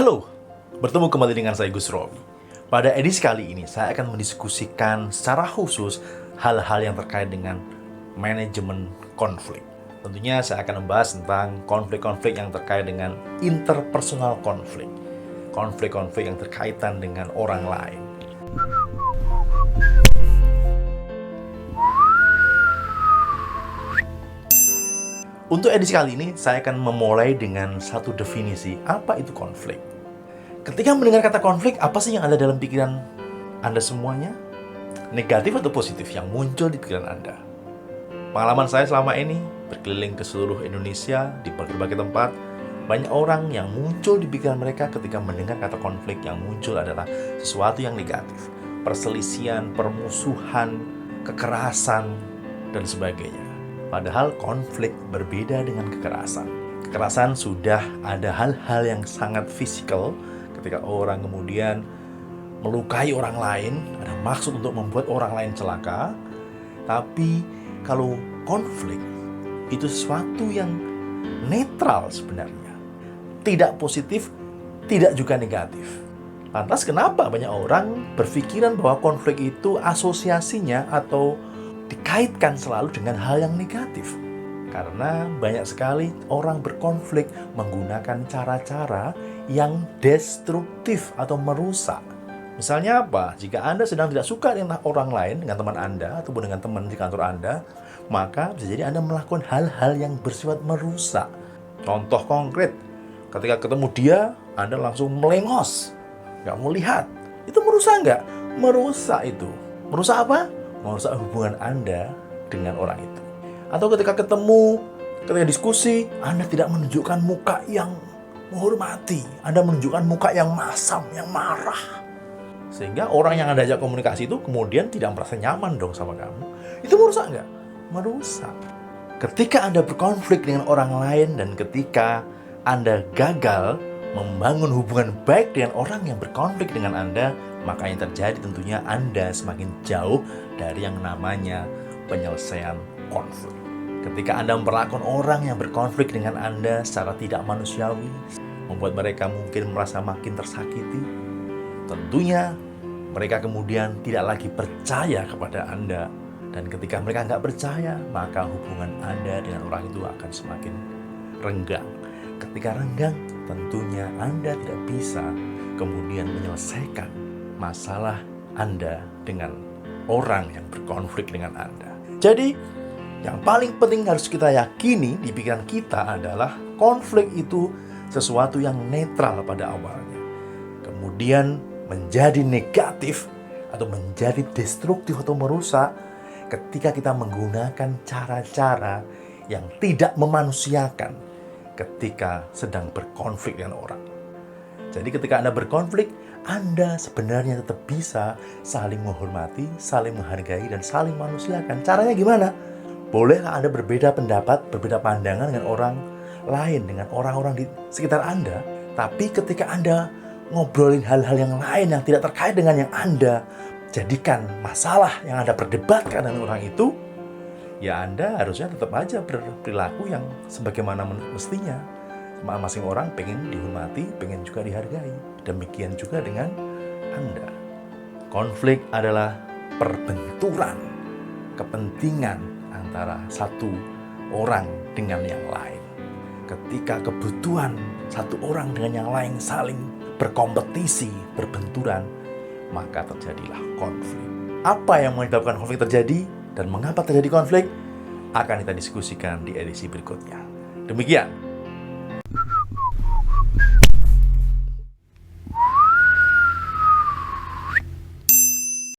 Halo, bertemu kembali dengan saya Gus Robi. Pada edisi kali ini, saya akan mendiskusikan secara khusus hal-hal yang terkait dengan manajemen konflik. Tentunya saya akan membahas tentang konflik-konflik yang terkait dengan interpersonal konflik. Konflik-konflik yang terkaitan dengan orang lain. Untuk edisi kali ini, saya akan memulai dengan satu definisi, apa itu konflik. Ketika mendengar kata konflik, apa sih yang ada dalam pikiran Anda semuanya? Negatif atau positif yang muncul di pikiran Anda? Pengalaman saya selama ini, berkeliling ke seluruh Indonesia, di berbagai tempat, banyak orang yang muncul di pikiran mereka ketika mendengar kata konflik yang muncul adalah sesuatu yang negatif. Perselisihan, permusuhan, kekerasan, dan sebagainya. Padahal konflik berbeda dengan kekerasan. Kekerasan sudah ada hal-hal yang sangat fisikal ketika orang kemudian melukai orang lain, ada maksud untuk membuat orang lain celaka. Tapi kalau konflik itu sesuatu yang netral sebenarnya. Tidak positif, tidak juga negatif. Lantas kenapa banyak orang berpikiran bahwa konflik itu asosiasinya atau dikaitkan selalu dengan hal yang negatif? Karena banyak sekali orang berkonflik menggunakan cara-cara yang destruktif atau merusak. Misalnya apa? Jika Anda sedang tidak suka dengan orang lain, dengan teman Anda ataupun dengan teman di kantor Anda, maka bisa jadi Anda melakukan hal-hal yang bersifat merusak. Contoh konkret, ketika ketemu dia, Anda langsung melengos, nggak mau lihat. Itu merusak nggak? Merusak itu. Merusak apa? Merusak hubungan Anda dengan orang itu. Atau ketika ketemu, ketika diskusi, Anda tidak menunjukkan muka yang menghormati. Anda menunjukkan muka yang masam, yang marah. Sehingga orang yang Anda ajak komunikasi itu kemudian tidak merasa nyaman dong sama kamu. Itu merusak nggak? Merusak. Ketika Anda berkonflik dengan orang lain dan ketika Anda gagal membangun hubungan baik dengan orang yang berkonflik dengan Anda, maka yang terjadi tentunya Anda semakin jauh dari yang namanya penyelesaian konflik. Ketika Anda memperlakukan orang yang berkonflik dengan Anda secara tidak manusiawi, membuat mereka mungkin merasa makin tersakiti, tentunya mereka kemudian tidak lagi percaya kepada Anda. Dan ketika mereka nggak percaya, maka hubungan Anda dengan orang itu akan semakin renggang. Ketika renggang, tentunya Anda tidak bisa kemudian menyelesaikan masalah Anda dengan orang yang berkonflik dengan Anda. Jadi, yang paling penting harus kita yakini di pikiran kita adalah konflik itu sesuatu yang netral pada awalnya. Kemudian menjadi negatif atau menjadi destruktif atau merusak ketika kita menggunakan cara-cara yang tidak memanusiakan ketika sedang berkonflik dengan orang. Jadi ketika Anda berkonflik, Anda sebenarnya tetap bisa saling menghormati, saling menghargai, dan saling manusiakan. Caranya gimana? Bolehlah Anda berbeda pendapat, berbeda pandangan dengan orang lain, dengan orang-orang di sekitar Anda. Tapi ketika Anda ngobrolin hal-hal yang lain yang tidak terkait dengan yang Anda jadikan masalah, yang Anda perdebatkan dengan orang itu, ya Anda harusnya tetap aja berperilaku yang sebagaimana mestinya. Masing-masing orang pengen dihormati, pengen juga dihargai. Demikian juga dengan Anda. Konflik adalah perbenturan kepentingan antara satu orang dengan yang lain. Ketika kebutuhan satu orang dengan yang lain saling berkompetisi, berbenturan, maka terjadilah konflik. Apa yang menyebabkan konflik terjadi dan mengapa terjadi konflik akan kita diskusikan di edisi berikutnya. Demikian.